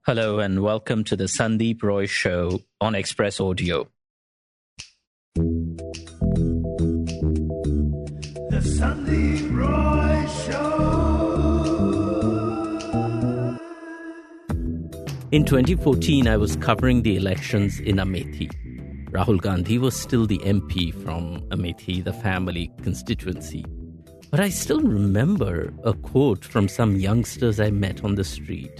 Hello and welcome to the Sandip Roy Show on Express Audio. The Sandip Roy Show. In 2014, I was covering the elections in Amethi. Rahul Gandhi was still the MP from Amethi, the family constituency. But I still remember a quote from some youngsters I met on the street.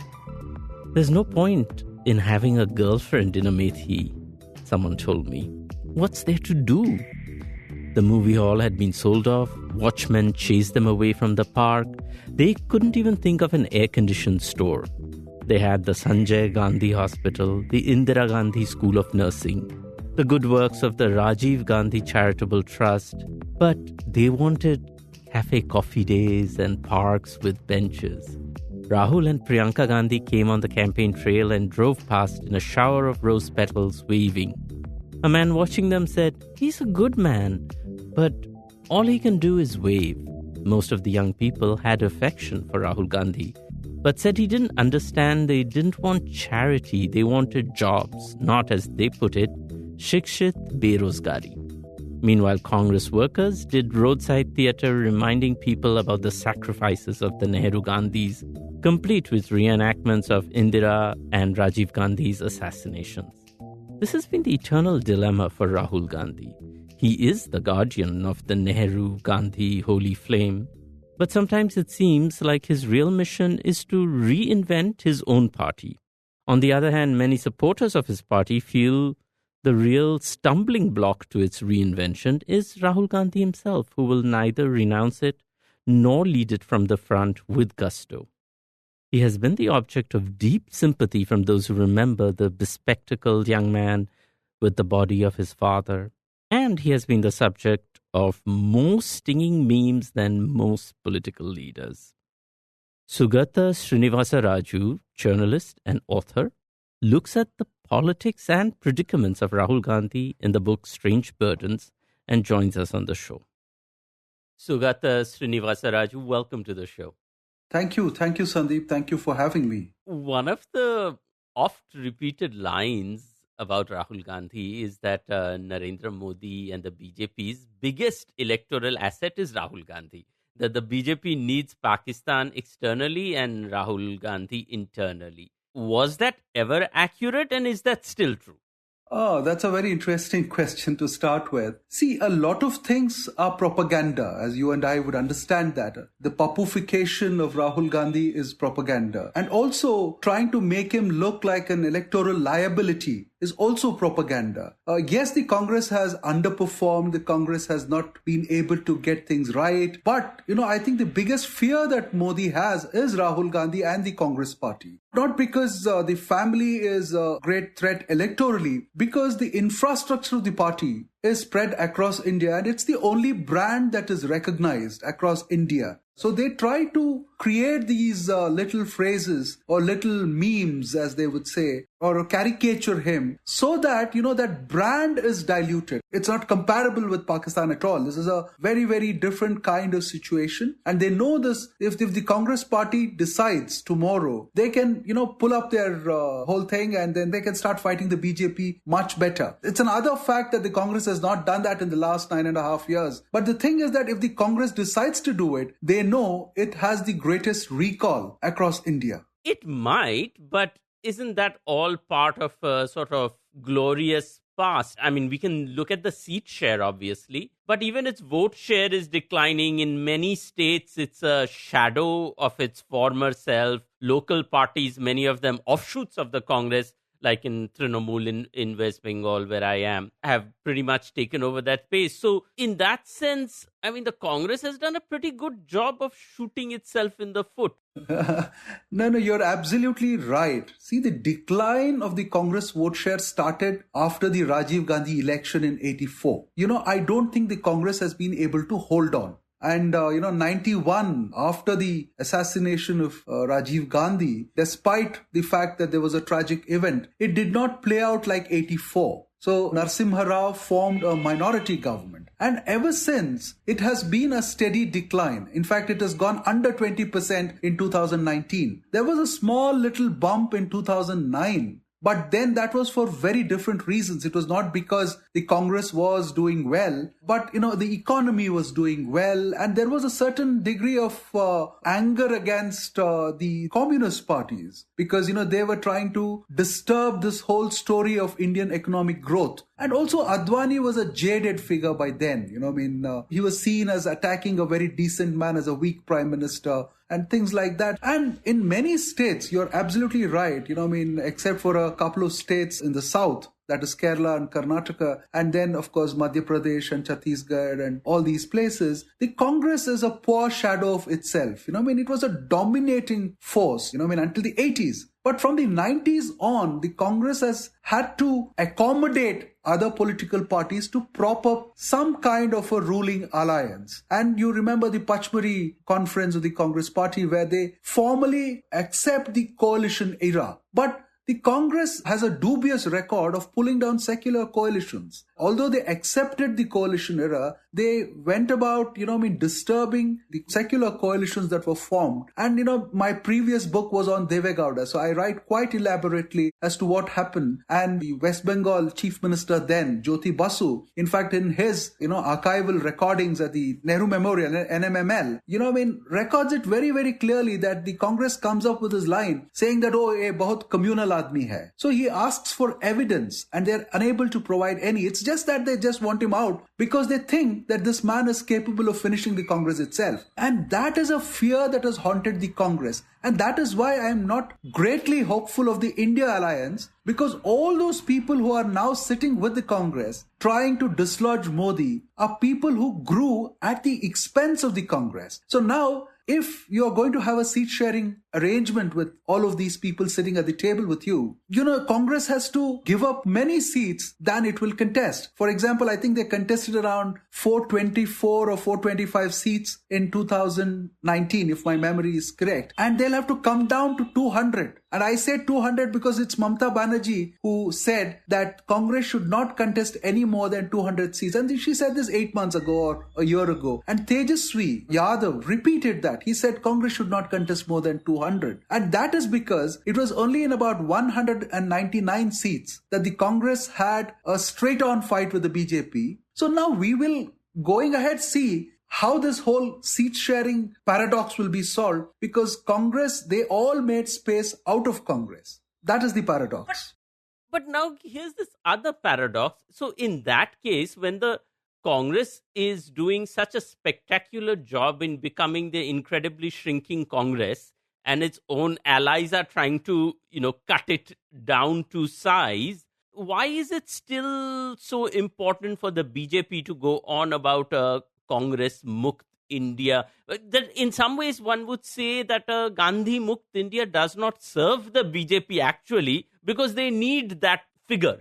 There's no point in having a girlfriend in Amethi, someone told me. What's there to do? The movie hall had been sold off, watchmen chased them away from the park. They couldn't even think of an air-conditioned store. They had the Sanjay Gandhi Hospital, the Indira Gandhi School of Nursing, the good works of the Rajiv Gandhi Charitable Trust, but they wanted cafe coffee days and parks with benches. Rahul and Priyanka Gandhi came on the campaign trail and drove past in a shower of rose petals waving. A man watching them said, "He's a good man, but all he can do is wave." Most of the young people had affection for Rahul Gandhi, but said he didn't understand they didn't want charity, they wanted jobs, not as they put it, shikshit berozgari. Meanwhile, Congress workers did roadside theatre reminding people about the sacrifices of the Nehru-Gandhis, complete with reenactments of Indira and Rajiv Gandhi's assassinations. This has been the eternal dilemma for Rahul Gandhi. He is the guardian of the Nehru-Gandhi holy flame, but sometimes it seems like his real mission is to reinvent his own party. On the other hand, many supporters of his party feel the real stumbling block to its reinvention is Rahul Gandhi himself, who will neither renounce it nor lead it from the front with gusto. He has been the object of deep sympathy from those who remember the bespectacled young man with the body of his father, and he has been the subject of more stinging memes than most political leaders. Sugata Srinivasaraju, journalist and author, looks at the politics and predicaments of Rahul Gandhi in the book Strange Burdens and joins us on the show. Sugata Srinivasaraju, welcome to the show. Thank you, Sandip. Thank you for having me. One of the oft-repeated lines about Rahul Gandhi is that Narendra Modi and the BJP's biggest electoral asset is Rahul Gandhi. That the BJP needs Pakistan externally and Rahul Gandhi internally. Was that ever accurate, and is that still true? Oh, that's a very interesting question to start with. See, a lot of things are propaganda, as you and I would understand that. The papufication of Rahul Gandhi is propaganda. And also trying to make him look like an electoral liability is also propaganda. Yes, the Congress has underperformed. The Congress has not been able to get things right. But, I think the biggest fear that Modi has is Rahul Gandhi and the Congress party. Not because the family is a great threat electorally, because the infrastructure of the party is spread across India and it's the only brand that is recognized across India. So they try to create these little phrases or little memes, as they would say, or caricature him so that, that brand is diluted. It's not comparable with Pakistan at all. This is a very, very different kind of situation. And they know this. If the Congress party decides tomorrow, they can, pull up their whole thing and then they can start fighting the BJP much better. It's another fact that the Congress has not done that in the last 9.5 years. But the thing is that if the Congress decides to do it, they know it has the greatest recall across India. It might, but isn't that all part of a sort of glorious past? I mean, we can look at the seat share, obviously, but even its vote share is declining. In many states, it's a shadow of its former self. Local parties, many of them offshoots of the Congress, like in Trinamool in West Bengal, where I am, have pretty much taken over that space. So in that sense, I mean, the Congress has done a pretty good job of shooting itself in the foot. No, you're absolutely right. See, the decline of the Congress vote share started after the Rajiv Gandhi election in 84. I don't think the Congress has been able to hold on. And, 91, after the assassination of Rajiv Gandhi, despite the fact that there was a tragic event, it did not play out like 84. So Narasimha Rao formed a minority government. And ever since, it has been a steady decline. In fact, it has gone under 20% in 2019. There was a small little bump in 2009. But then that was for very different reasons. It was not because the Congress was doing well, but, the economy was doing well. And there was a certain degree of anger against the communist parties because, they were trying to disturb this whole story of Indian economic growth. And also Advani was a jaded figure by then. He was seen as attacking a very decent man as a weak prime minister and things like that. And in many states, you're absolutely right, except for a couple of states in the south, that is Kerala and Karnataka, and then, of course, Madhya Pradesh and Chhattisgarh and all these places, the Congress is a poor shadow of itself. It was a dominating force, until the 80s. But from the 90s on, the Congress has had to accommodate other political parties to prop up some kind of a ruling alliance. And you remember the Pachmari conference of the Congress party where they formally accept the coalition era. But the Congress has a dubious record of pulling down secular coalitions. Although they accepted the coalition era, they went about, disturbing the secular coalitions that were formed. And, my previous book was on Deve Gowda, so I write quite elaborately as to what happened. And the West Bengal Chief Minister then, Jyoti Basu, in fact, in his, archival recordings at the Nehru Memorial, NMML, records it very, very clearly that the Congress comes up with this line saying that, ye bahut communal aadmi hai. So he asks for evidence and they're unable to provide any. It's just that they just want him out because they think that this man is capable of finishing the Congress itself. And that is a fear that has haunted the Congress. And that is why I am not greatly hopeful of the India alliance, because all those people who are now sitting with the Congress trying to dislodge Modi are people who grew at the expense of the Congress. So now, if you are going to have a seat sharing arrangement with all of these people sitting at the table with you, Congress has to give up many seats than it will contest. For example, I think they contested around 424 or 425 seats in 2019, if my memory is correct. And they'll have to come down to 200. And I say 200 because it's Mamta Banerjee who said that Congress should not contest any more than 200 seats. And she said this 8 months ago or a year ago. And Tejaswi Yadav repeated that. He said Congress should not contest more than 200. And that is because it was only in about 199 seats that the Congress had a straight-on fight with the BJP. So now we will, going ahead, see how this whole seat-sharing paradox will be solved, because Congress, they all made space out of Congress. That is the paradox. But now here's this other paradox. So in that case, when the Congress is doing such a spectacular job in becoming the incredibly shrinking Congress, and its own allies are trying to, cut it down to size, why is it still so important for the BJP to go on about Congress Mukt India? That in some ways one would say that Gandhi Mukt India does not serve the BJP actually, because they need that figure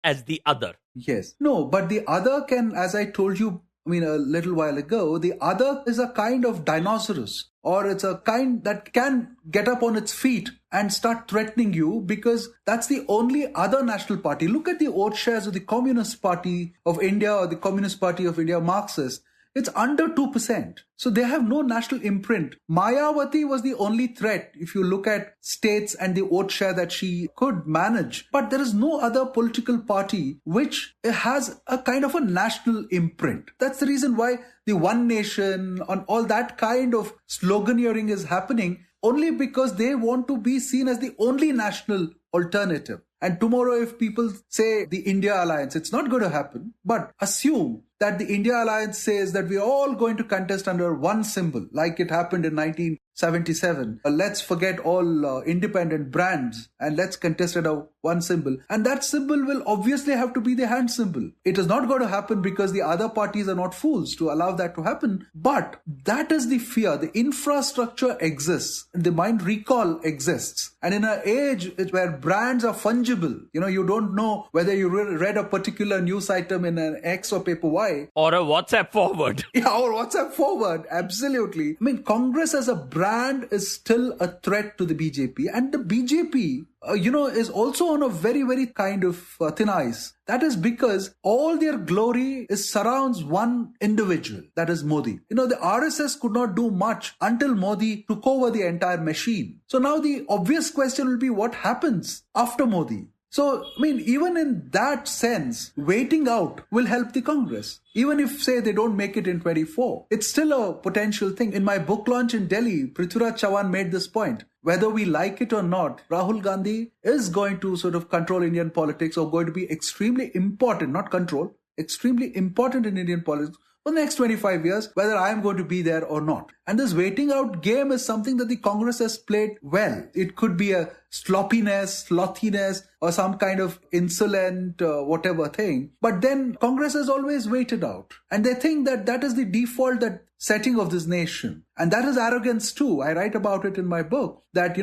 as the other. Yes. No, but the other can, as I told you, a little while ago, the other is a kind of dinosaurus, or it's a kind that can get up on its feet and start threatening you, because that's the only other national party. Look at the vote shares of the Communist Party of India or the Communist Party of India, Marxist. It's under 2%. So they have no national imprint. Mayawati was the only threat if you look at states and the vote share that she could manage. But there is no other political party which has a kind of a national imprint. That's the reason why the One Nation and all that kind of sloganeering is happening, only because they want to be seen as the only national alternative. And tomorrow, if people say the India Alliance, it's not going to happen, but assume that the India Alliance says that we're all going to contest under one symbol, like it happened in 1977. Let's forget all independent brands and let's contest under one symbol. And that symbol will obviously have to be the hand symbol. It is not going to happen because the other parties are not fools to allow that to happen. But that is the fear. The infrastructure exists. The mind recall exists. And in an age where brands are fungible, you don't know whether you read a particular news item in an X or paper Y. Or a WhatsApp forward. Yeah, or WhatsApp forward. Absolutely. Congress as a brand is still a threat to the BJP. And the BJP is also on a very, very kind of thin ice. That is because all their glory surrounds one individual, that is Modi. The RSS could not do much until Modi took over the entire machine. So now the obvious question will be, what happens after Modi? So, even in that sense, waiting out will help the Congress. Even if, say, they don't make it in 24, it's still a potential thing. In my book launch in Delhi, Prithviraj Chavan made this point. Whether we like it or not, Rahul Gandhi is going to sort of control Indian politics, or going to be extremely important, not control, extremely important in Indian politics for the next 25 years, whether I am going to be there or not. And this waiting out game is something that the Congress has played well. It could be a sloppiness, slothiness, or some kind of insolent whatever thing. But then Congress has always waited out. And they think that that is the default setting of this nation. And that is arrogance too. I write about it in my book that,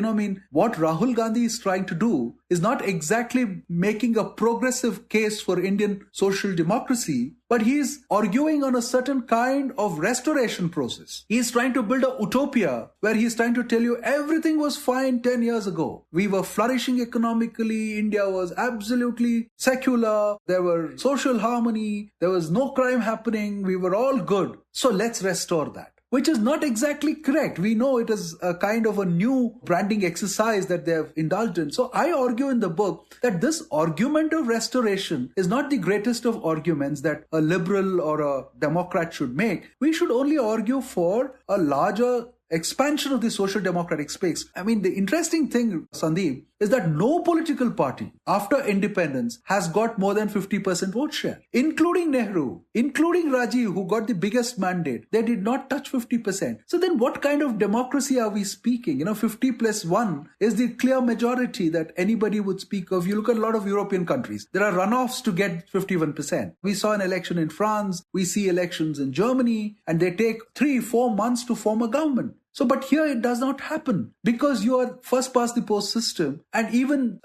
what Rahul Gandhi is trying to do is not exactly making a progressive case for Indian social democracy, but he is arguing on a certain kind of restoration process. He is trying to build a utopia where he is trying to tell you everything was fine 10 years ago. We were flourishing economically. India was absolutely secular. There were social harmony. There was no crime happening. We were all good. So let's restore that. Which is not exactly correct. We know it is a kind of a new branding exercise that they have indulged in. So I argue in the book that this argument of restoration is not the greatest of arguments that a liberal or a Democrat should make. We should only argue for a larger expansion of the social democratic space. The interesting thing, Sandip, is that no political party after independence has got more than 50% vote share, including Nehru, including Rajiv, who got the biggest mandate. They did not touch 50%. So then what kind of democracy are we speaking? 50 plus 1 is the clear majority that anybody would speak of. You look at a lot of European countries. There are runoffs to get 51%. We saw an election in France. We see elections in Germany, and they take 3-4 months to form a government. So, but here it does not happen because you are first past the post system. And even,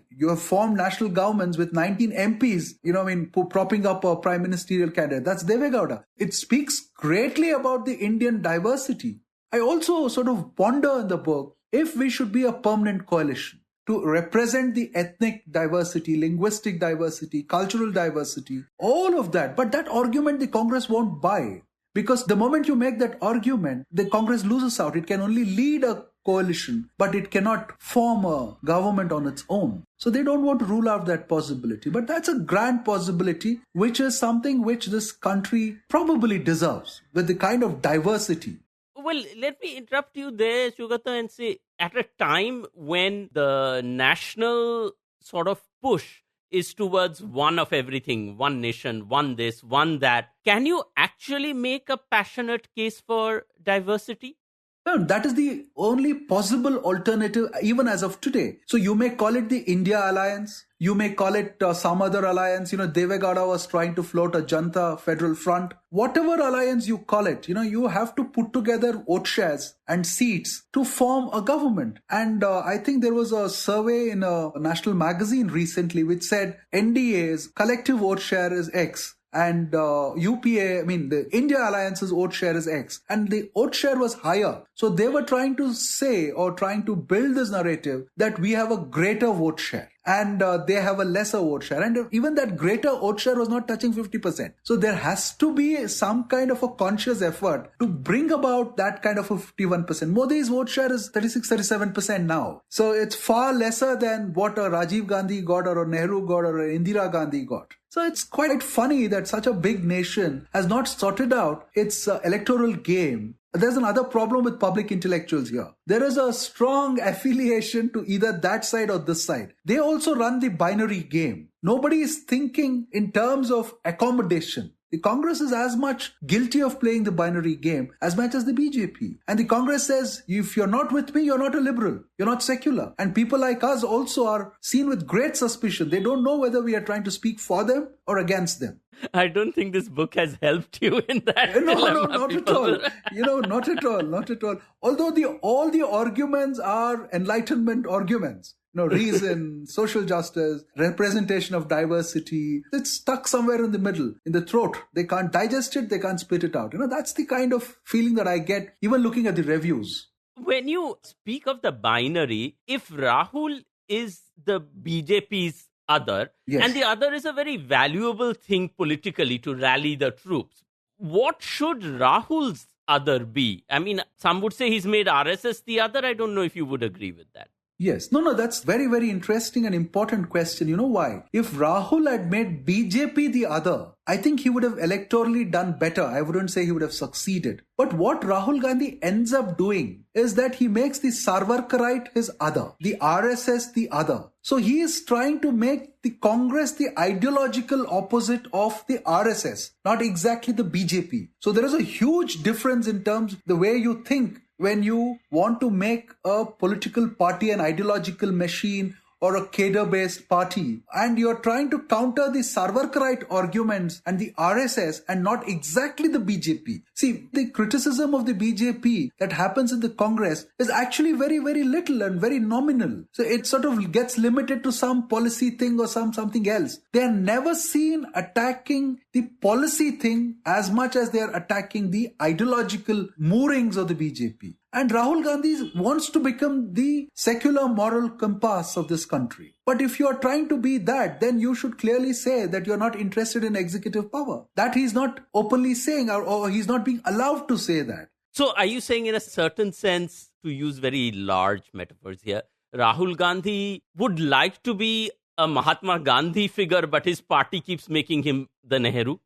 you have formed national governments with 19 MPs, propping up a prime ministerial candidate. That's Deve Gowda. It speaks greatly about the Indian diversity. I also sort of ponder in the book if we should be a permanent coalition to represent the ethnic diversity, linguistic diversity, cultural diversity, all of that. But that argument the Congress won't buy. Because the moment you make that argument, the Congress loses out. It can only lead a coalition, but it cannot form a government on its own. So they don't want to rule out that possibility. But that's a grand possibility, which is something which this country probably deserves, with the kind of diversity. Well, let me interrupt you there, Sugata, and say, at a time when the national sort of push is towards one of everything, one nation, one this, one that. Can you actually make a passionate case for diversity? No, that is the only possible alternative, even as of today. So you may call it the India Alliance. You may call it some other alliance. Deve Gowda was trying to float a Janta Federal Front. Whatever alliance you call it, you have to put together vote shares and seats to form a government. And I think there was a survey in a national magazine recently which said NDA's collective vote share is X. And UPA, the India Alliance's vote share is X. And the vote share was higher. So they were trying to say or trying to build this narrative that we have a greater vote share and they have a lesser vote share. And even that greater vote share was not touching 50%. So there has to be some kind of a conscious effort to bring about that kind of a 51%. Modi's vote share is 36-37% now. So it's far lesser than what a Rajiv Gandhi got or a Nehru got or a Indira Gandhi got. So it's quite funny that such a big nation has not sorted out its electoral game. There's another problem with public intellectuals here. There is a strong affiliation to either that side or this side. They also run the binary game. Nobody is thinking in terms of accommodation. The Congress is as much guilty of playing the binary game as much as the BJP. And the Congress says, if you're not with me, you're not a liberal. You're not secular. And people like us also are seen with great suspicion. They don't know whether we are trying to speak for them or against them. I don't think this book has helped you in that. No, not at all. Not at all. Although all the arguments are Enlightenment arguments. Reason, social justice, representation of diversity. It's stuck somewhere in the middle, in the throat. They can't digest it, they can't spit it out. That's the kind of feeling that I get even looking at the reviews. When you speak of the binary, if Rahul is the BJP's other. Yes. And the other is a very valuable thing politically to rally the troops. What should Rahul's other be? I mean, some would say he's made RSS the other. I don't know if you would agree with that. Yes. No, that's very, very interesting and important question. You know why? If Rahul had made BJP the other, I think he would have electorally done better. I wouldn't say he would have succeeded. But what Rahul Gandhi ends up doing is that he makes the Sarvarkarite his other, the RSS the other. So he is trying to make the Congress the ideological opposite of the RSS, not exactly the BJP. So there is a huge difference in terms of the way you think when you want to make a political party an ideological machine or a cadre-based party, and you're trying to counter the Sarvarkarite arguments and the RSS and not exactly the BJP. See, the criticism of the BJP that happens in the Congress is actually very, very little and very nominal. So it sort of gets limited to some policy thing or something else. They are never seen attacking the policy thing as much as they are attacking the ideological moorings of the BJP. And Rahul Gandhi wants to become the secular moral compass of this country. But if you are trying to be that, then you should clearly say that you're not interested in executive power. That he's not openly saying, or he's not being allowed to say that. So are you saying in a certain sense, to use very large metaphors here, Rahul Gandhi would like to be a Mahatma Gandhi figure, but his party keeps making him the Nehru?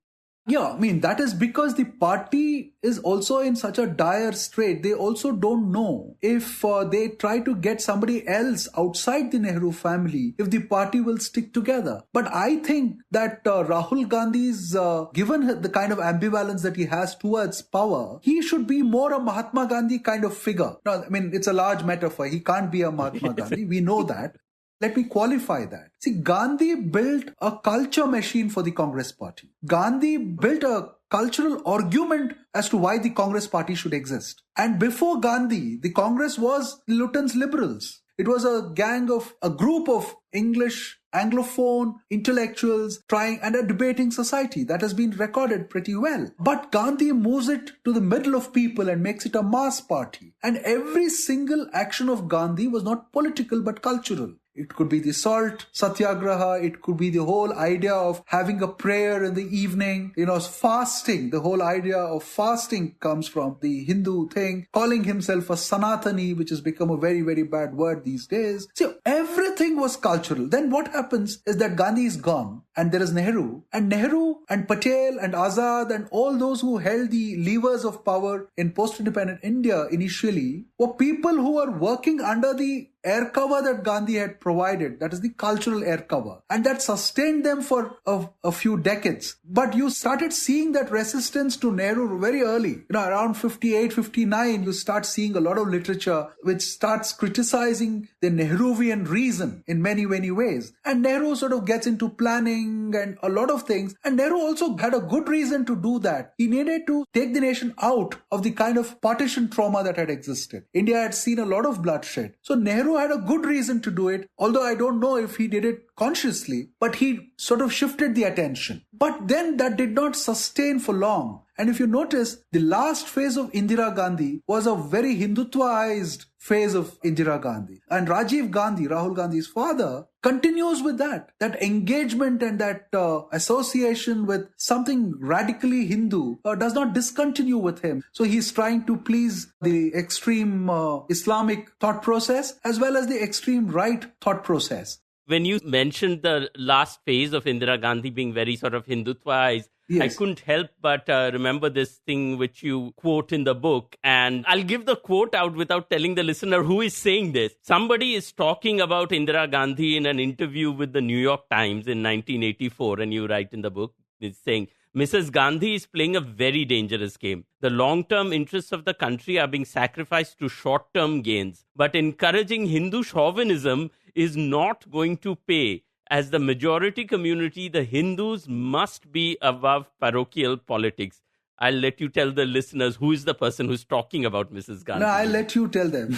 Yeah, I mean, that is because the party is also in such a dire strait. They also don't know if they try to get somebody else outside the Nehru family, if the party will stick together. But I think that Rahul Gandhi's, given the kind of ambivalence that he has towards power, he should be more a Mahatma Gandhi kind of figure. No, I mean, it's a large metaphor. He can't be a Mahatma Gandhi. We know that. Let me qualify that. See, Gandhi built a culture machine for the Congress party. Gandhi built a cultural argument as to why the Congress party should exist. And before Gandhi, the Congress was Lutyens liberals. It was a group of English, Anglophone intellectuals trying and a debating society that has been recorded pretty well. But Gandhi moves it to the middle of people and makes it a mass party. And every single action of Gandhi was not political but cultural. It could be the salt satyagraha. It could be the whole idea of having a prayer in the evening. Fasting. The whole idea of fasting comes from the Hindu thing. Calling himself a Sanatani, which has become a very, very bad word these days. So everything was cultural. Then what happens is that Gandhi is gone and there is Nehru. And Nehru and Patel and Azad and all those who held the levers of power in post-independent India initially were people who were working under the air cover that Gandhi had provided, that is the cultural air cover, and that sustained them for a few decades. But you started seeing that resistance to Nehru very early. Around 58, 59, you start seeing a lot of literature which starts criticizing the Nehruvian reason in many, many ways. And Nehru sort of gets into planning and a lot of things. And Nehru also had a good reason to do that. He needed to take the nation out of the kind of partition trauma that had existed. India had seen a lot of bloodshed. So Nehru had a good reason to do it, although I don't know if he did it consciously, but he sort of shifted the attention. But then that did not sustain for long. And if you notice, the last phase of Indira Gandhi was a very Hindutvaized phase of Indira Gandhi. And Rajiv Gandhi, Rahul Gandhi's father, continues with that engagement and that association with something radically Hindu does not discontinue with him. So he's trying to please the extreme Islamic thought process as well as the extreme right thought process. When you mentioned the last phase of Indira Gandhi being very sort of Hindutvaized, yes, I couldn't help but remember this thing which you quote in the book. And I'll give the quote out without telling the listener who is saying this. Somebody is talking about Indira Gandhi in an interview with the New York Times in 1984. And you write in the book, it's saying, Mrs. Gandhi is playing a very dangerous game. The long-term interests of the country are being sacrificed to short-term gains. But encouraging Hindu chauvinism is not going to pay. As the majority community, the Hindus must be above parochial politics. I'll let you tell the listeners who is the person who's talking about Mrs. Gandhi. No, I'll let you tell them.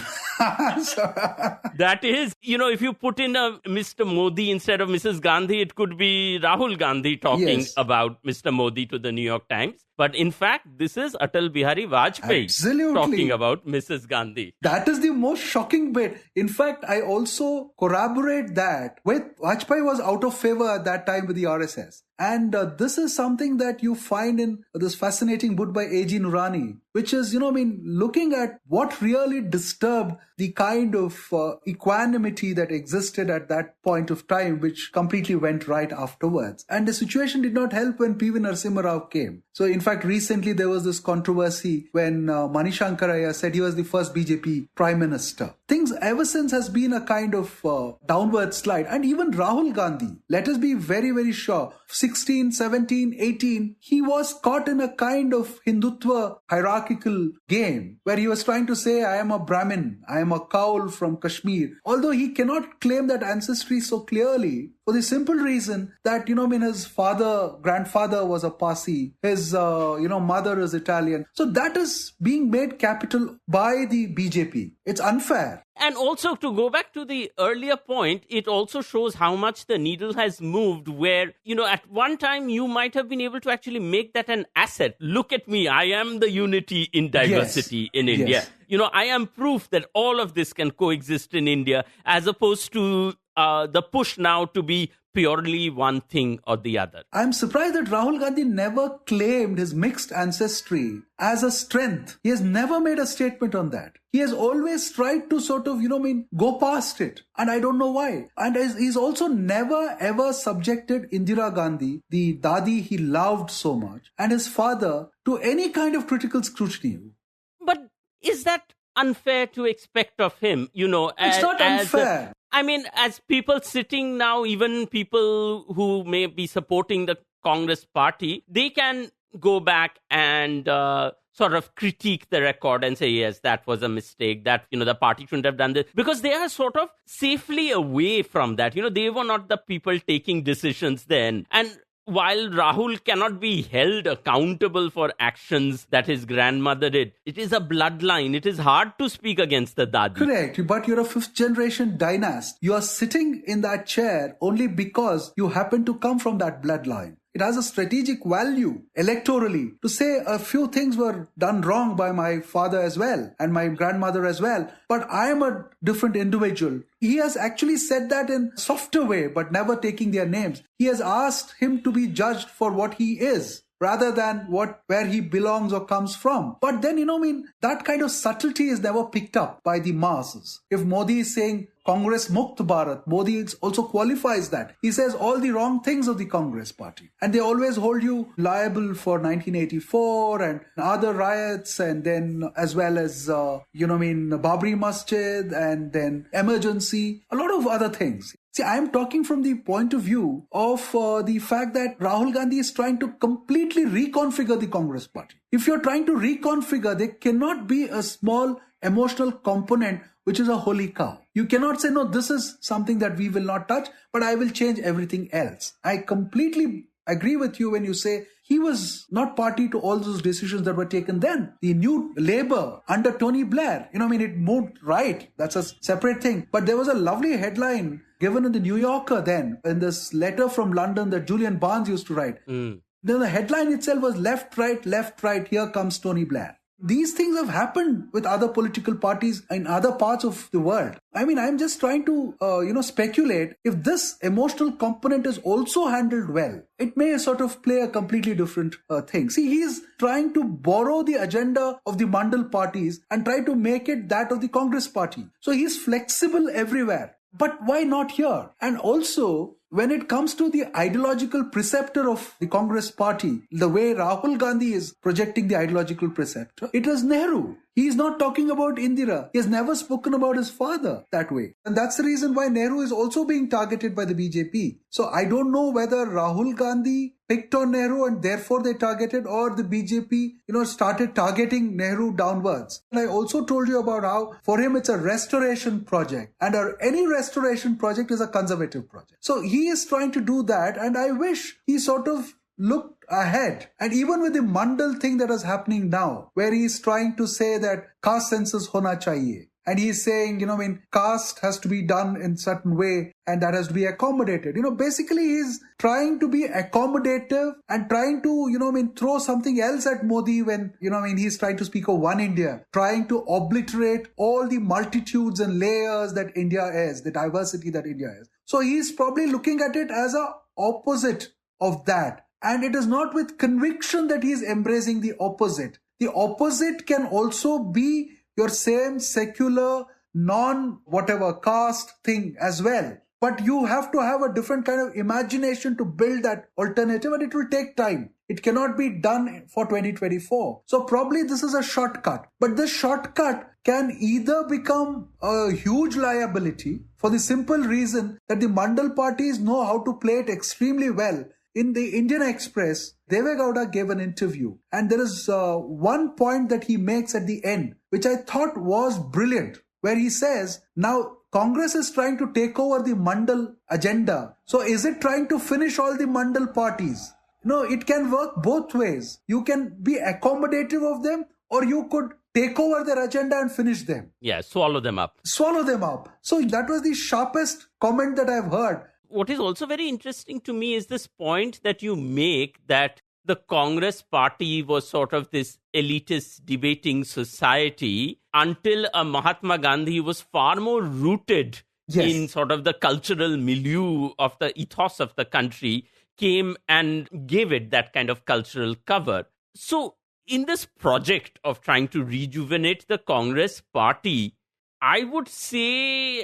That is, if you put in a Mr. Modi instead of Mrs. Gandhi, it could be Rahul Gandhi talking about Mr. Modi to the New York Times. But in fact, this is Atal Bihari Vajpayee talking about Mrs. Gandhi. That is the most shocking bit. In fact, I also corroborate that with Vajpayee was out of favor at that time with the RSS. And this is something that you find in this fascinating book by A.G. Nurani, which is, looking at what really disturbed the kind of equanimity that existed at that point of time, which completely went right afterwards. And the situation did not help when P.V. Narasimha Rao came. So, in fact, recently there was this controversy when Manishankaraya said he was the first BJP prime minister. Things ever since has been a kind of downward slide. And even Rahul Gandhi, let us be very, very sure, 16, 17, 18, he was caught in a kind of Hindutva hierarchical game where he was trying to say, I am a Brahmin, I am a Kaul from Kashmir. Although he cannot claim that ancestry so clearly, for the simple reason that, his grandfather was a Parsi, his, mother is Italian. So that is being made capital by the BJP. It's unfair. And also, to go back to the earlier point, it also shows how much the needle has moved where, at one time you might have been able to actually make that an asset. Look at me, I am the unity in diversity in India. Yes. I am proof that all of this can coexist in India, as opposed to the push now to be purely one thing or the other. I'm surprised that Rahul Gandhi never claimed his mixed ancestry as a strength. He has never made a statement on that. He has always tried to sort of, go past it. And I don't know why. And he's also never ever subjected Indira Gandhi, the Dadi he loved so much, and his father to any kind of critical scrutiny. But is that unfair to expect of him? It's not unfair. As people sitting now, even people who may be supporting the Congress party, they can go back and sort of critique the record and say, yes, that was a mistake, that, the party shouldn't have done this. Because they are sort of safely away from that. They were not the people taking decisions then. And while Rahul cannot be held accountable for actions that his grandmother did, it is a bloodline. It is hard to speak against the Dadi. Correct, but you're a fifth generation dynast. You are sitting in that chair only because you happen to come from that bloodline. It has a strategic value electorally to say a few things were done wrong by my father as well and my grandmother as well. But I am a different individual. He has actually said that in a softer way, but never taking their names. He has asked him to be judged for what he is, rather than where he belongs or comes from. But then, that kind of subtlety is never picked up by the masses. If Modi is saying Congress Mukt Bharat, Modi also qualifies that. He says all the wrong things of the Congress party. And they always hold you liable for 1984 and other riots, and then as well as, Babri Masjid, and then emergency, a lot of other things. See, I am talking from the point of view of the fact that Rahul Gandhi is trying to completely reconfigure the Congress party. If you're trying to reconfigure, there cannot be a small emotional component which is a holy cow. You cannot say, no, this is something that we will not touch, but I will change everything else. I completely agree with you when you say he was not party to all those decisions that were taken then. The new Labour under Tony Blair, it moved right. That's a separate thing. But there was a lovely headline given in the New Yorker then, in this letter from London that Julian Barnes used to write. Then the headline itself was left, right, here comes Tony Blair. These things have happened with other political parties in other parts of the world. I'm just trying to, speculate if this emotional component is also handled well. It may sort of play a completely different thing. See, he is trying to borrow the agenda of the Mandal parties and try to make it that of the Congress party. So he's flexible everywhere. But why not here? And also, when it comes to the ideological preceptor of the Congress party, the way Rahul Gandhi is projecting the ideological preceptor, it was Nehru. He is not talking about Indira. He has never spoken about his father that way. And that's the reason why Nehru is also being targeted by the BJP. So I don't know whether Rahul Gandhi picked on Nehru and therefore they targeted, or the BJP, started targeting Nehru downwards. And I also told you about how for him it's a restoration project, and any restoration project is a conservative project. So he is trying to do that, and I wish he sort of looked ahead. And even with the Mandal thing that is happening now, where he's trying to say that caste census hona chahiye. And he's saying, caste has to be done in certain way and that has to be accommodated. Basically he's trying to be accommodative and trying to, throw something else at Modi when, he's trying to speak of one India, trying to obliterate all the multitudes and layers that India is, the diversity that India is. So he's probably looking at it as a opposite of that. And it is not with conviction that he is embracing the opposite. The opposite can also be your same secular, non-whatever caste thing as well. But you have to have a different kind of imagination to build that alternative, and it will take time. It cannot be done for 2024. So probably this is a shortcut. But this shortcut can either become a huge liability for the simple reason that the Mandal parties know how to play it extremely well. In the Indian Express, Deve Gowda gave an interview, and there is one point that he makes at the end, which I thought was brilliant, where he says, now Congress is trying to take over the Mandal agenda. So is it trying to finish all the Mandal parties? No, it can work both ways. You can be accommodative of them, or you could take over their agenda and finish them. Yeah, swallow them up. Swallow them up. So that was the sharpest comment that I've heard. What is also very interesting to me is this point that you make that the Congress party was sort of this elitist debating society until Mahatma Gandhi was far more rooted in sort of the cultural milieu of the ethos of the country, came and gave it that kind of cultural cover. So in this project of trying to rejuvenate the Congress party, I would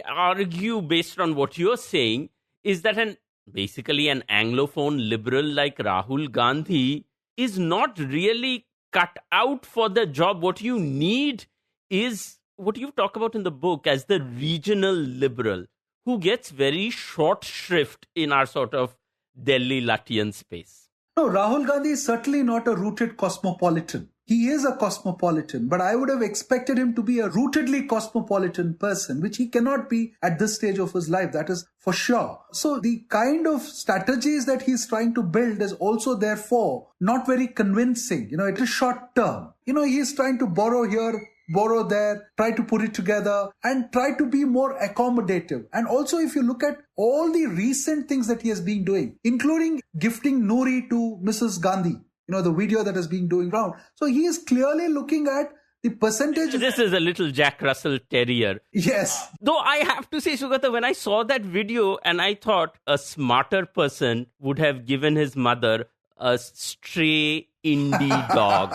argue based on what you're saying, is that basically an Anglophone liberal like Rahul Gandhi is not really cut out for the job. What you need is what you talk about in the book as the regional liberal who gets very short shrift in our sort of Delhi Latian space. No, Rahul Gandhi is certainly not a rooted cosmopolitan. He is a cosmopolitan, but I would have expected him to be a rootedly cosmopolitan person, which he cannot be at this stage of his life. That is for sure. So the kind of strategies that he's trying to build is also therefore not very convincing. It is short term. He's trying to borrow here, borrow there, try to put it together and try to be more accommodative. And also if you look at all the recent things that he has been doing, including gifting Nouri to Mrs. Gandhi, the video that is being doing round. So he is clearly looking at the percentage. This is a little Jack Russell Terrier. Yes. Though I have to say, Sugata, when I saw that video and I thought a smarter person would have given his mother a stray indie dog,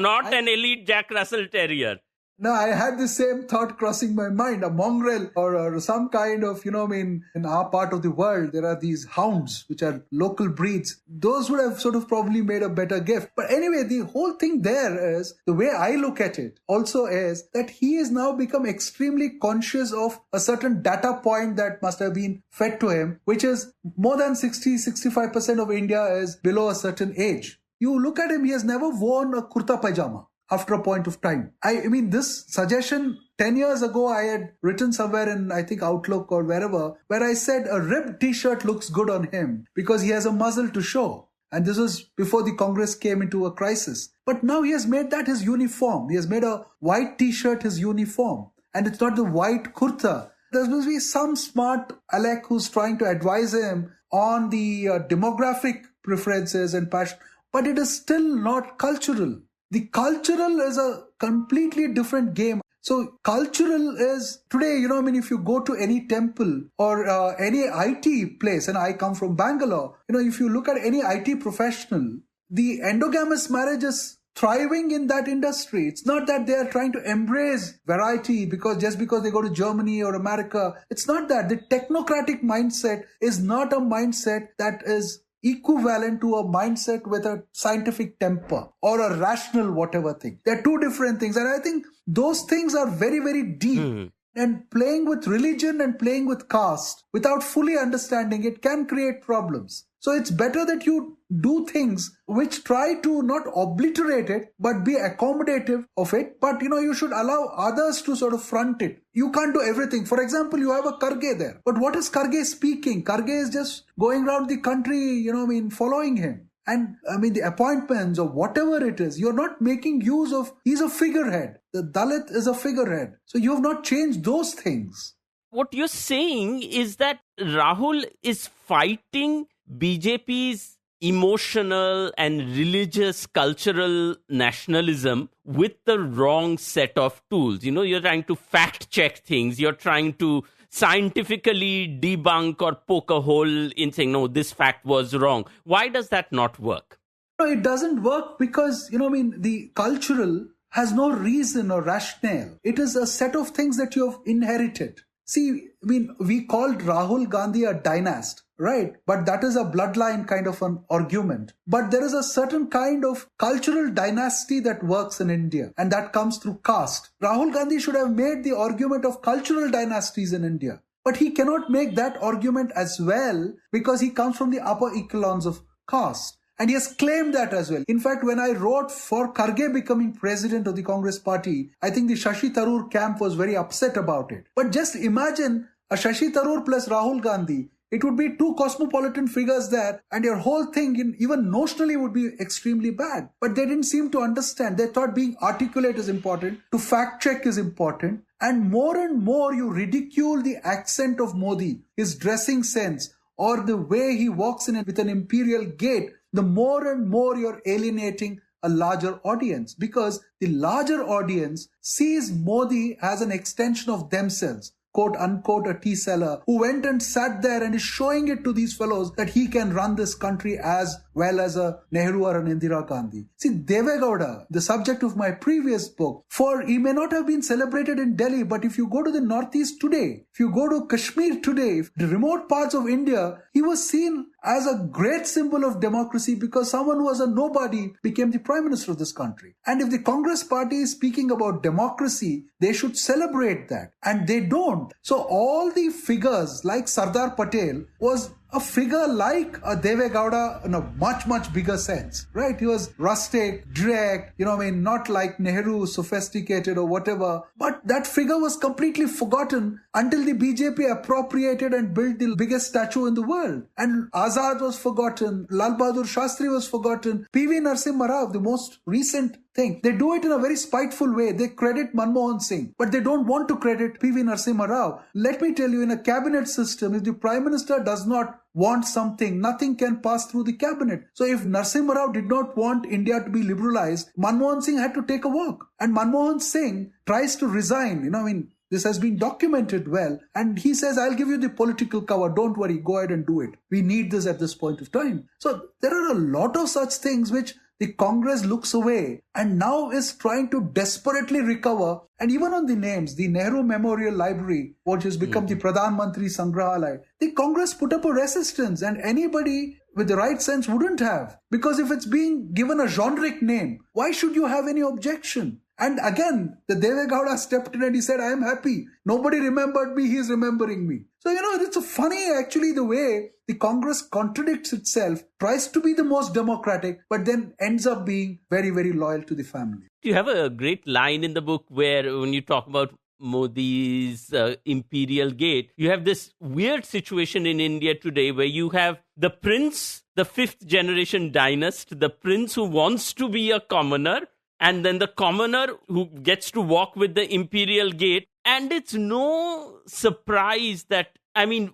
not an elite Jack Russell Terrier. No, I had the same thought crossing my mind, a mongrel or some kind of, in our part of the world, there are these hounds, which are local breeds. Those would have sort of probably made a better gift. But anyway, the whole thing there is, the way I look at it also is that he has now become extremely conscious of a certain data point that must have been fed to him, which is more than 65% of India is below a certain age. You look at him, he has never worn a kurta pajama. After a point of time. I mean, this suggestion 10 years ago, I had written somewhere in, I think, Outlook or wherever, where I said a ribbed t-shirt looks good on him because he has a muzzle to show. And this was before the Congress came into a crisis. But now he has made that his uniform. He has made a white t-shirt his uniform. And it's not the white kurta. There must be some smart Alec who's trying to advise him on the demographic preferences and passion. But it is still not cultural. The cultural is a completely different game. So cultural is today, if you go to any temple or any IT place, and I come from Bangalore, if you look at any IT professional, the endogamous marriage is thriving in that industry. It's not that they are trying to embrace variety because they go to Germany or America. It's not that. The technocratic mindset is not a mindset that is equivalent to a mindset with a scientific temper or a rational whatever thing. They're two different things. And I think those things are very, very deep. And playing with religion and playing with caste without fully understanding it can create problems. So it's better that you do things which try to not obliterate it, but be accommodative of it. But, you should allow others to sort of front it. You can't do everything. For example, you have a Karge there. But what is Karge speaking? Karge is just going around the country, following him. And the appointments or whatever it is, you're not making use of, he's a figurehead. The Dalit is a figurehead. So you have not changed those things. What you're saying is that Rahul is fighting BJP's emotional and religious cultural nationalism with the wrong set of tools. You're trying to fact check things. You're trying to scientifically debunk or poke a hole in saying, no, this fact was wrong. Why does that not work? No, it doesn't work because, the cultural has no reason or rationale. It is a set of things that you have inherited. See, we called Rahul Gandhi a dynast, right? But that is a bloodline kind of an argument. But there is a certain kind of cultural dynasty that works in India, and that comes through caste. Rahul Gandhi should have made the argument of cultural dynasties in India. But he cannot make that argument as well because he comes from the upper echelons of caste. And he has claimed that as well. In fact, when I wrote for Kharge becoming president of the Congress party, I think the Shashi Tharoor camp was very upset about it. But just imagine a Shashi Tharoor plus Rahul Gandhi. It would be two cosmopolitan figures there, and your whole thing, even notionally, would be extremely bad. But they didn't seem to understand. They thought being articulate is important, to fact check is important. And more you ridicule the accent of Modi, his dressing sense, or the way he walks in with an imperial gait, the more and more you're alienating a larger audience, because the larger audience sees Modi as an extension of themselves, quote unquote a tea seller who went and sat there and is showing it to these fellows that he can run this country as well as a Nehru or an Indira Gandhi. See, Deve Gowda, the subject of my previous book, he may not have been celebrated in Delhi, but if you go to the Northeast today, if you go to Kashmir today, the remote parts of India, he was seen as a great symbol of democracy because someone who was a nobody became the Prime Minister of this country. And if the Congress party is speaking about democracy, they should celebrate that. And they don't. So all the figures like Sardar Patel was a figure like a Deve Gowda in a much, much bigger sense, right? He was rustic, direct, not like Nehru, sophisticated or whatever. But that figure was completely forgotten until the BJP appropriated and built the biggest statue in the world. And Azad was forgotten, Lal Bahadur Shastri was forgotten, P.V. Narasimha Rao, the most recent thing. They do it in a very spiteful way. They credit Manmohan Singh, but they don't want to credit P.V. Narasimha Rao. Let me tell you, in a cabinet system, if the Prime Minister does not want something, nothing can pass through the cabinet. So if Narasimha Rao did not want India to be liberalized, Manmohan Singh had to take a walk. And Manmohan Singh tries to resign. This has been documented well. And he says, I'll give you the political cover. Don't worry. Go ahead and do it. We need this at this point of time. So there are a lot of such things which the Congress looks away and now is trying to desperately recover. And even on the names, the Nehru Memorial Library, which has become the Pradhan Mantri Sangrahalaya, the Congress put up a resistance, and anybody with the right sense wouldn't have. Because if it's being given a generic name, why should you have any objection? And again, the Deve Gowda stepped in and he said, I am happy. Nobody remembered me, he is remembering me. So, it's a funny actually the way the Congress contradicts itself, tries to be the most democratic, but then ends up being very, very loyal to the family. You have a great line in the book where when you talk about Modi's imperial gate, you have this weird situation in India today where you have the prince, the fifth generation dynast, the prince who wants to be a commoner, and then the commoner who gets to walk with the imperial gate. And it's no surprise that,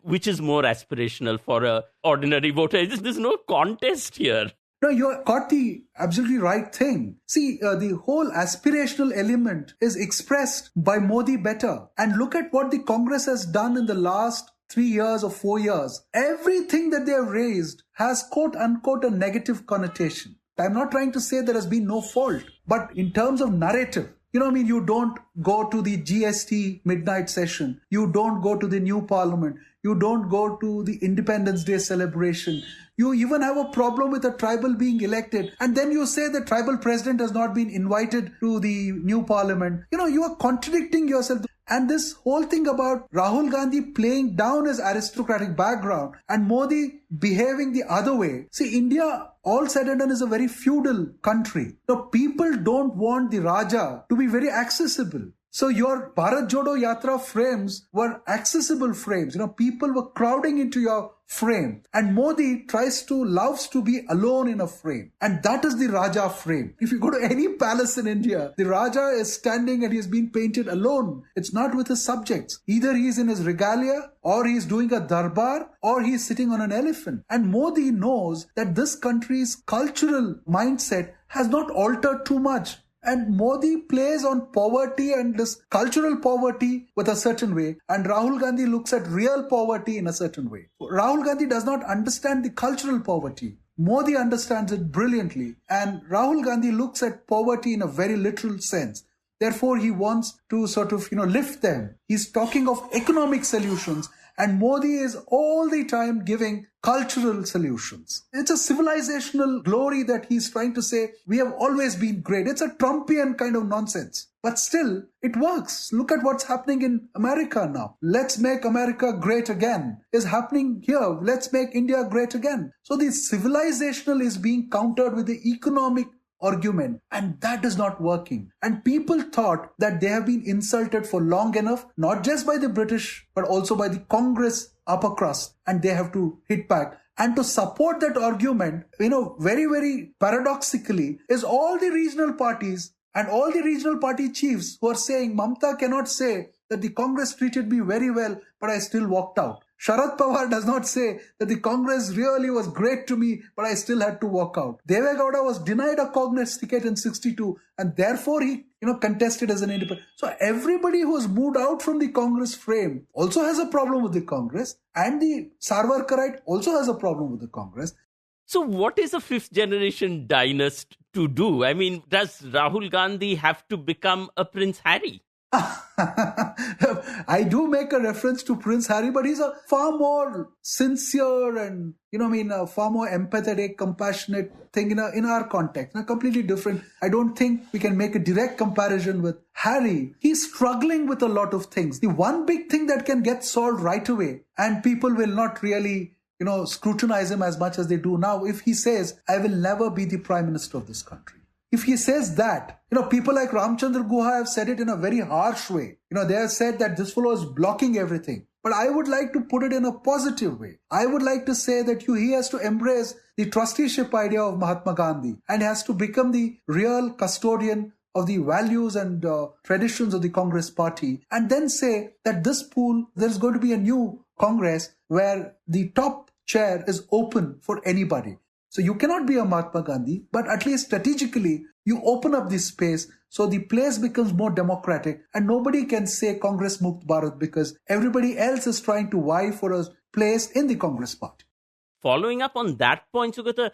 which is more aspirational for an ordinary voter? There's no contest here. No, you got the absolutely right thing. See, the whole aspirational element is expressed by Modi better. And look at what the Congress has done in the last 3 years or 4 years. Everything that they have raised has quote unquote a negative connotation. I'm not trying to say there has been no fault, but in terms of narrative, you don't go to the GST midnight session. You don't go to the new parliament. You don't go to the Independence Day celebration. You even have a problem with a tribal being elected. And then you say the tribal president has not been invited to the new parliament. You are contradicting yourself. And this whole thing about Rahul Gandhi playing down his aristocratic background and Modi behaving the other way. See, India, all said and done, is a very feudal country. People don't want the Raja to be very accessible. So your Bharat Jodo Yatra frames were accessible frames. People were crowding into your frame. And Modi loves to be alone in a frame. And that is the Raja frame. If you go to any palace in India, the Raja is standing and he's been painted alone. It's not with his subjects. Either he's in his regalia, or he's doing a darbar, or he's sitting on an elephant. And Modi knows that this country's cultural mindset has not altered too much. And Modi plays on poverty and this cultural poverty with a certain way. And Rahul Gandhi looks at real poverty in a certain way. Rahul Gandhi does not understand the cultural poverty. Modi understands it brilliantly. And Rahul Gandhi looks at poverty in a very literal sense. Therefore, he wants to sort of, lift them. He's talking of economic solutions. And Modi is all the time giving cultural solutions. It's a civilizational glory that he's trying to say, we have always been great. It's a Trumpian kind of nonsense. But still, it works. Look at what's happening in America now. Let's make America great again is happening here. Let's make India great again. So the civilizational is being countered with the economic argument, and that is not working. And people thought that they have been insulted for long enough, not just by the British, but also by the Congress upper crust, and they have to hit back. And to support that argument, very, very paradoxically, is all the regional parties and all the regional party chiefs who are saying, Mamta cannot say that the Congress treated me very well, but I still walked out. Sharad Pawar does not say that the Congress really was great to me, but I still had to walk out. Deve Gowda was denied a Congress ticket in 62, and therefore he, contested as an independent. So everybody who has moved out from the Congress frame also has a problem with the Congress, and the Sarwarkarite also has a problem with the Congress. So what is a fifth generation dynast to do? I mean, does Rahul Gandhi have to become a Prince Harry? I do make a reference to Prince Harry, but he's a far more sincere and, a far more empathetic, compassionate thing in our context. Completely different. I don't think we can make a direct comparison with Harry. He's struggling with a lot of things. The one big thing that can get solved right away, and people will not really, scrutinize him as much as they do now, if he says, I will never be the Prime Minister of this country. If he says that, people like Ramchandra Guha have said it in a very harsh way. They have said that this fellow is blocking everything. But I would like to put it in a positive way. I would like to say that he has to embrace the trusteeship idea of Mahatma Gandhi and has to become the real custodian of the values and traditions of the Congress party, and then say that this pool, there's going to be a new Congress where the top chair is open for anybody. So you cannot be a Mahatma Gandhi, but at least strategically, you open up this space so the place becomes more democratic and nobody can say Congress Mukt Bharat because everybody else is trying to vie for a place in the Congress party. Following up on that point, Sugata,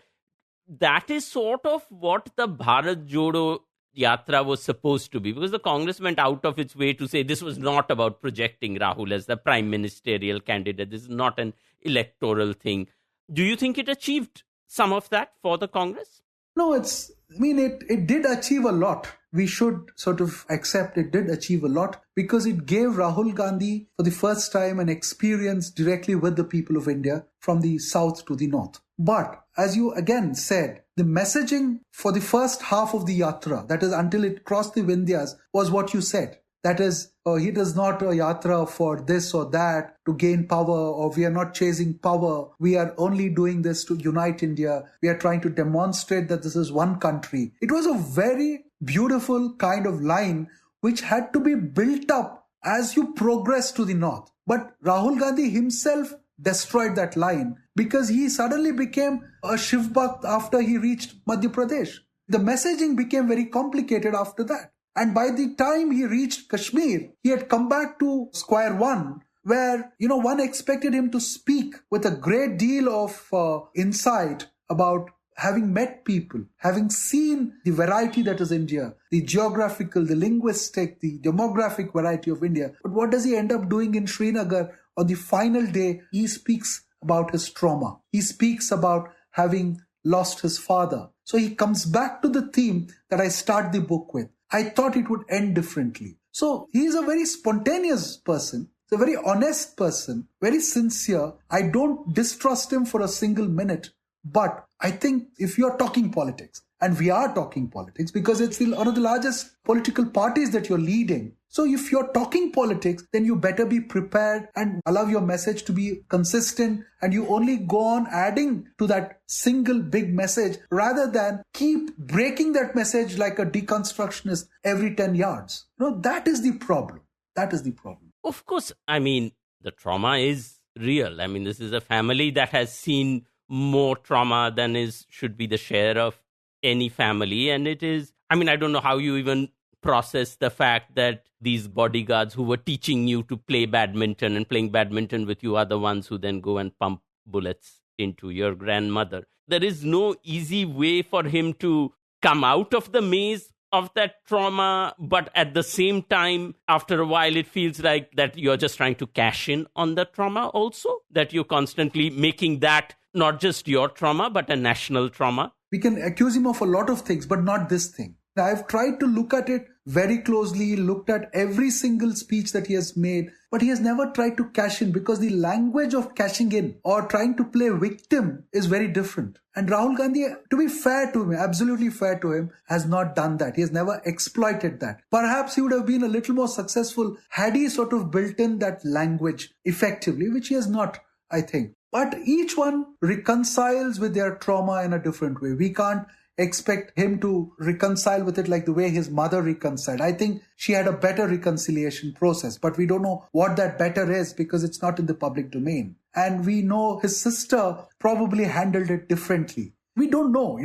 that is sort of what the Bharat Jodo Yatra was supposed to be, because the Congress went out of its way to say this was not about projecting Rahul as the prime ministerial candidate. This is not an electoral thing. Do you think it achieved some of that for the Congress? No, it did achieve a lot. We should sort of accept it did achieve a lot because it gave Rahul Gandhi for the first time an experience directly with the people of India from the south to the north. But as you again said, the messaging for the first half of the yatra, that is until it crossed the Vindhyas, was what you said. That is, it is not a yatra for this or that to gain power, or we are not chasing power. We are only doing this to unite India. We are trying to demonstrate that this is one country. It was a very beautiful kind of line which had to be built up as you progress to the north. But Rahul Gandhi himself destroyed that line because he suddenly became a Shiv Bhakt after he reached Madhya Pradesh. The messaging became very complicated after that. And by the time he reached Kashmir, he had come back to square one, where, one expected him to speak with a great deal of insight about having met people, having seen the variety that is India, the geographical, the linguistic, the demographic variety of India. But what does he end up doing in Srinagar? On the final day, he speaks about his trauma. He speaks about having lost his father. So he comes back to the theme that I start the book with. I thought it would end differently. So he's a very spontaneous person. He's a very honest person, very sincere. I don't distrust him for a single minute But I think if you're talking politics, and we are talking politics because it's one of the largest political parties that you're leading. So if you're talking politics, then you better be prepared and allow your message to be consistent, and you only go on adding to that single big message rather than keep breaking that message like a deconstructionist every 10 yards. That is the problem. That is the problem. Of course, the trauma is real. This is a family that has seen more trauma than should be the share of any family. And it is, I don't know how you even process the fact that these bodyguards who were teaching you to play badminton and playing badminton with you are the ones who then go and pump bullets into your grandmother. There is no easy way for him to come out of the maze of that trauma, but at the same time, after a while, it feels like that you're just trying to cash in on the trauma also, that you're constantly making that not just your trauma, but a national trauma. We can accuse him of a lot of things, but not this thing. I've tried to look at it very closely, looked at every single speech that he has made, but he has never tried to cash in, because the language of cashing in or trying to play victim is very different. And Rahul Gandhi, to be fair to him, absolutely fair to him, has not done that. He has never exploited that. Perhaps he would have been a little more successful had he sort of built in that language effectively, which he has not, I think. But each one reconciles with their trauma in a different way. We can't expect him to reconcile with it like the way his mother reconciled. I think she had a better reconciliation process, but we don't know what that better is because it's not in the public domain. And we know his sister probably handled it differently. We don't know.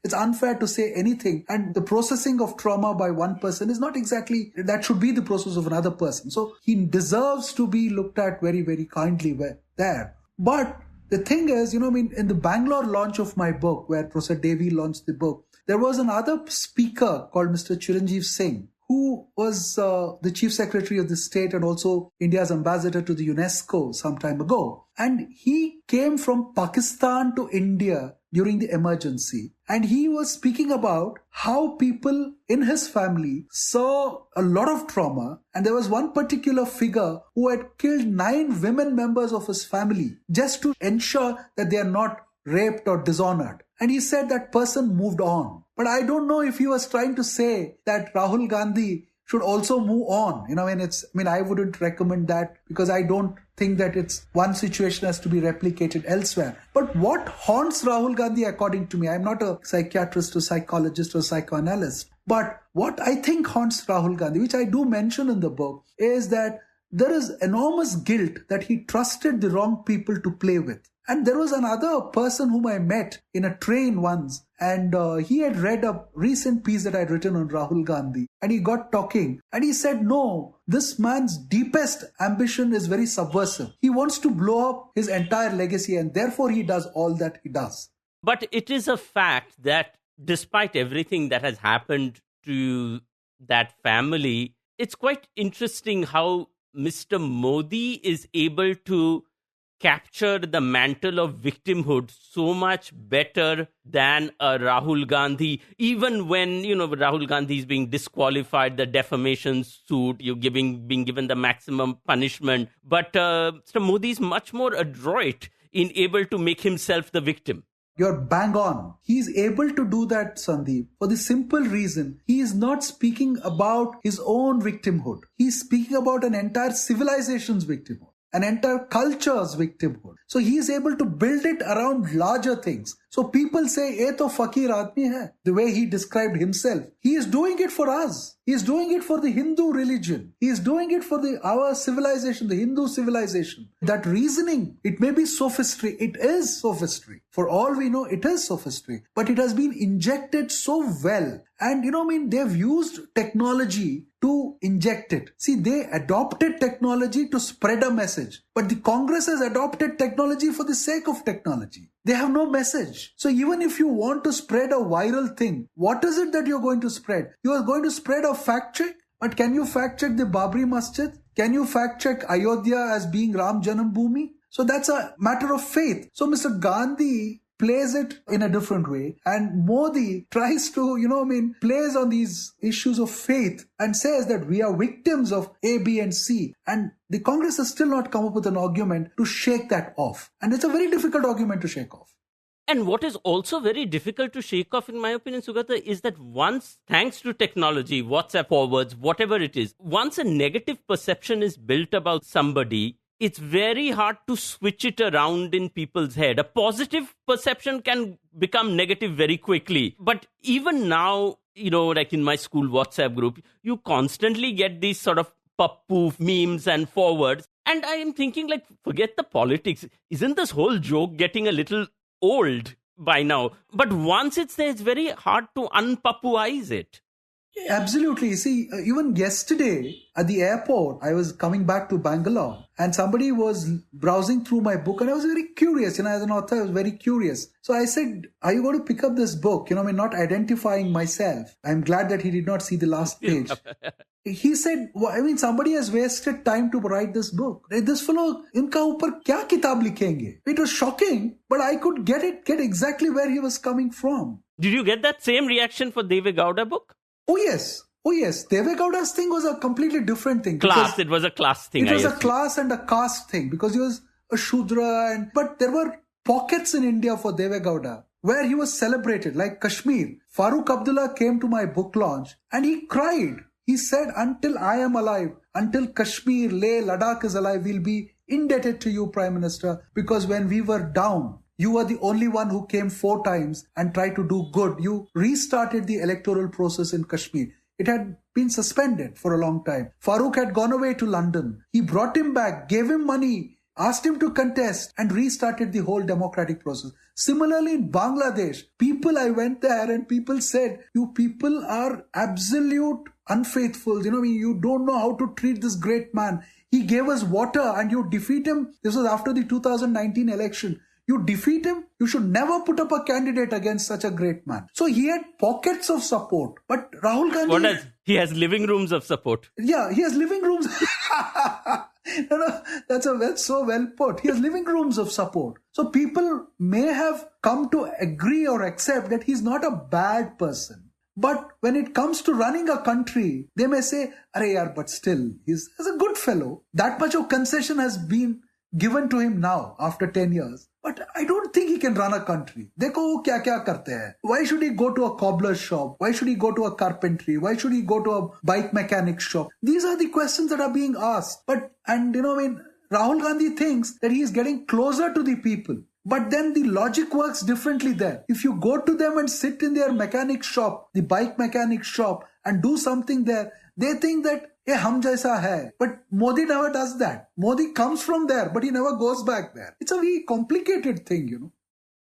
It's unfair to say anything. And the processing of trauma by one person is not exactly, that should be the process of another person. So he deserves to be looked at very, very kindly there. But the thing is, in the Bangalore launch of my book, where Professor Devi launched the book, there was another speaker called Mr. Chiranjeev Singh, who was the Chief Secretary of the state and also India's ambassador to the UNESCO some time ago. And he came from Pakistan to India during the emergency. And he was speaking about how people in his family saw a lot of trauma. And there was one particular figure who had killed 9 women members of his family just to ensure that they are not raped or dishonored. And he said that person moved on. But I don't know if he was trying to say that Rahul Gandhi should also move on. I wouldn't recommend that, because I don't think that it's one situation has to be replicated elsewhere. But what haunts Rahul Gandhi, according to me, I'm not a psychiatrist or psychologist or psychoanalyst, but what I think haunts Rahul Gandhi, which I do mention in the book, is that there is enormous guilt that he trusted the wrong people to play with. And there was another person whom I met in a train once, and he had read a recent piece that I had written on Rahul Gandhi, and he got talking and he said, no, this man's deepest ambition is very subversive. He wants to blow up his entire legacy, and therefore he does all that he does. But it is a fact that despite everything that has happened to that family, it's quite interesting how Mr. Modi is able to capture the mantle of victimhood so much better than Rahul Gandhi. Even when, Rahul Gandhi is being disqualified, the defamation suit, being given the maximum punishment. But Mr. Modi is much more adroit in able to make himself the victim. You're bang on. He's able to do that, Sandip, for the simple reason he is not speaking about his own victimhood. He's speaking about an entire civilization's victimhood, an entire culture's victimhood. So he is able to build it around larger things. So people say, "Ye to fakir aadmi hai," the way he described himself. He is doing it for us. He is doing it for the Hindu religion. He is doing it for our civilization, the Hindu civilization. That reasoning, it may be sophistry. It is sophistry. For all we know, it is sophistry. But it has been injected so well. And they've used technology to inject it. See, they adopted technology to spread a message. But the Congress has adopted technology for the sake of technology. They have no message. So even if you want to spread a viral thing, what is it that you're going to spread? You are going to spread a fact check? But can you fact check the Babri Masjid? Can you fact check Ayodhya as being Ram Janambhoomi? So that's a matter of faith. So Mr. Gandhi plays it in a different way, and Modi tries to, plays on these issues of faith and says that we are victims of A, B and C. And the Congress has still not come up with an argument to shake that off. And it's a very difficult argument to shake off. And what is also very difficult to shake off, in my opinion, Sugata, is that once, thanks to technology, WhatsApp forwards, whatever it is, once a negative perception is built about somebody, it's very hard to switch it around in people's head. A positive perception can become negative very quickly. But even now, like in my school WhatsApp group, you constantly get these sort of pappu memes and forwards. And I am thinking, like, forget the politics. Isn't this whole joke getting a little old by now? But once it's there, it's very hard to unpapuize it. Absolutely. See, even yesterday at the airport, I was coming back to Bangalore and somebody was browsing through my book and I was very curious. As an author, I was very curious. So I said, are you going to pick up this book? Not identifying myself. I'm glad that he did not see the last page. He said, somebody has wasted time to write this book. This fellow, inka upar kya kitab likhenge? It was shocking, but I could get exactly where he was coming from. Did you get that same reaction for Deve Gowda book? Oh yes. Deve Gowda's thing was a completely different thing. It was a class thing. It was a class and a caste thing because he was a Shudra. But there were pockets in India for Deve Gowda where he was celebrated, like Kashmir. Farooq Abdullah came to my book launch and he cried. He said, until I am alive, until Kashmir, Leh, Ladakh is alive, we'll be indebted to you, Prime Minister, because when we were down, you were the only one who came 4 times and tried to do good. You restarted the electoral process in Kashmir. It had been suspended for a long time. Farooq had gone away to London. He brought him back, gave him money, asked him to contest and restarted the whole democratic process. Similarly, in Bangladesh, I went there and people said, you people are absolute unfaithfuls. You don't know how to treat this great man. He gave us water and you defeat him. This was after the 2019 election. You defeat him, you should never put up a candidate against such a great man. So he had pockets of support. But Rahul Gandhi... He has living rooms of support. Yeah, he has living rooms. No, that's so well put. He has living rooms of support. So people may have come to agree or accept that he's not a bad person. But when it comes to running a country, they may say, but still, he's a good fellow. That much of concession has been given to him now after 10 years. But I don't think he can run a country. Dekho wo kya karte hai. Why should he go to a cobbler's shop? Why should he go to a carpentry? Why should he go to a bike mechanic shop? These are the questions that are being asked. Rahul Gandhi thinks that he is getting closer to the people. But then the logic works differently there. If you go to them and sit in their mechanic shop, the bike mechanic shop, and do something there, they think that hum jaisa hai. But Modi never does that. Modi comes from there, but he never goes back there. It's a very complicated thing,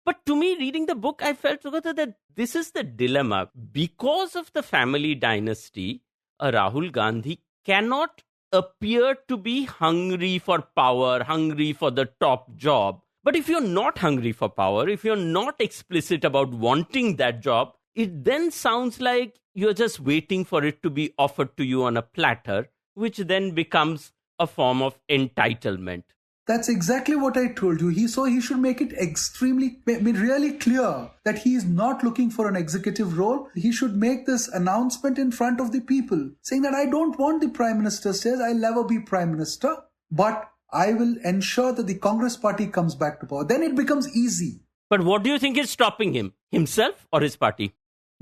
But to me, reading the book, I felt, Sugata, that this is the dilemma. Because of the family dynasty, a Rahul Gandhi cannot appear to be hungry for power, hungry for the top job. But if you're not hungry for power, if you're not explicit about wanting that job, it then sounds like you're just waiting for it to be offered to you on a platter, which then becomes a form of entitlement. That's exactly what I told you. He should make it really clear that he is not looking for an executive role. He should make this announcement in front of the people, saying that I don't want the Prime Minister says I'll never be Prime Minister, but I will ensure that the Congress party comes back to power. Then it becomes easy. But what do you think is stopping him? Himself or his party?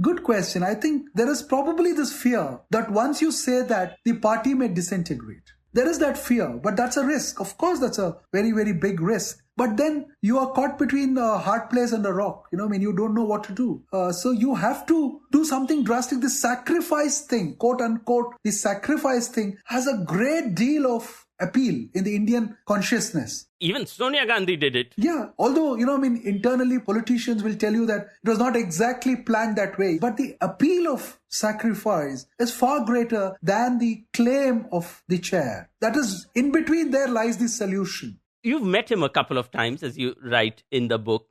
Good question. I think there is probably this fear that once you say that, the party may disintegrate. There is that fear, but that's a risk. Of course, that's a very, very big risk. But then you are caught between a hard place and a rock. You don't know what to do. So you have to do something drastic. The sacrifice thing, quote unquote, the sacrifice thing has a great deal of appeal in the Indian consciousness. Even Sonia Gandhi did it. Yeah, although, internally politicians will tell you that it was not exactly planned that way. But the appeal of sacrifice is far greater than the claim of the chair. That is, in between there lies the solution. You've met him a couple of times, as you write in the book.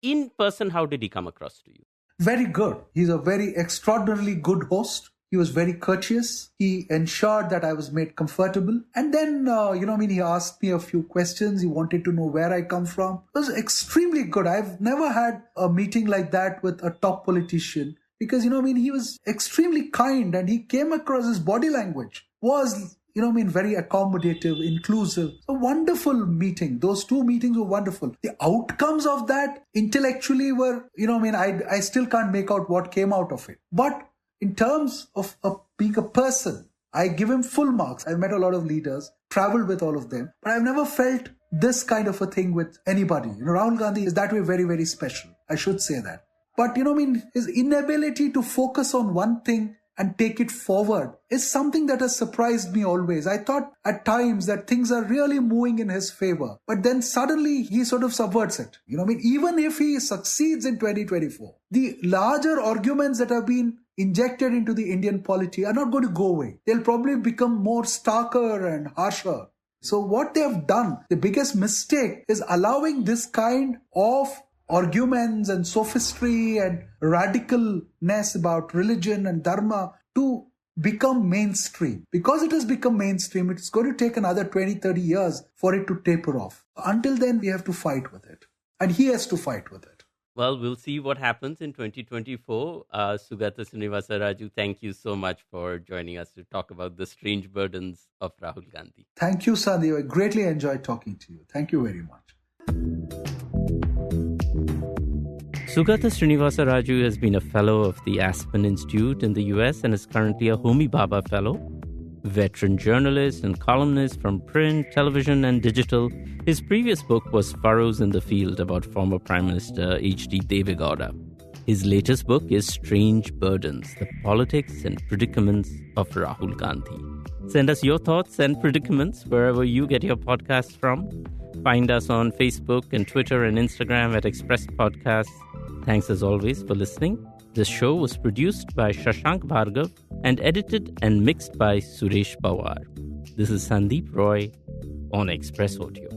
In person, how did he come across to you? Very good. He's a very extraordinarily good host. He was very courteous. He ensured that I was made comfortable. And then, he asked me a few questions. He wanted to know where I come from. It was extremely good. I've never had a meeting like that with a top politician because, he was extremely kind and he came across, his body language was, very accommodative, inclusive. A wonderful meeting. Those two meetings were wonderful. The outcomes of that intellectually were, I still can't make out what came out of it. But in terms of being a person, I give him full marks. I've met a lot of leaders, traveled with all of them, but I've never felt this kind of a thing with anybody. Rahul Gandhi is that way very, very special. I should say that. But, his inability to focus on one thing and take it forward is something that has surprised me always. I thought at times that things are really moving in his favor, but then suddenly he sort of subverts it. Even if he succeeds in 2024, the larger arguments that have been injected into the Indian polity are not going to go away. They'll probably become more starker and harsher. So what they have done, the biggest mistake is allowing this kind of arguments and sophistry and radicalness about religion and dharma to become mainstream. Because it has become mainstream, it's going to take another 20, 30 years for it to taper off. Until then, we have to fight with it. And he has to fight with it. Well, we'll see what happens in 2024. Sugata Srinivasaraju, thank you so much for joining us to talk about the strange burdens of Rahul Gandhi. Thank you, Sandip. I greatly enjoyed talking to you. Thank you very much. Sugata Srinivasaraju has been a fellow of the Aspen Institute in the US and is currently a Homi Bhabha Fellow. Veteran journalist and columnist from print, television, and digital, his previous book was Furrows in the Field about former Prime Minister H.D. Deve Gowda. His latest book is Strange Burdens, the Politics and Predicaments of Rahul Gandhi. Send us your thoughts and predicaments wherever you get your podcasts from. Find us on Facebook and Twitter and Instagram at Express Podcasts. Thanks as always for listening. This show was produced by Shashank Bhargava and edited and mixed by Suresh Pawar. This is Sandip Roy on Express Audio.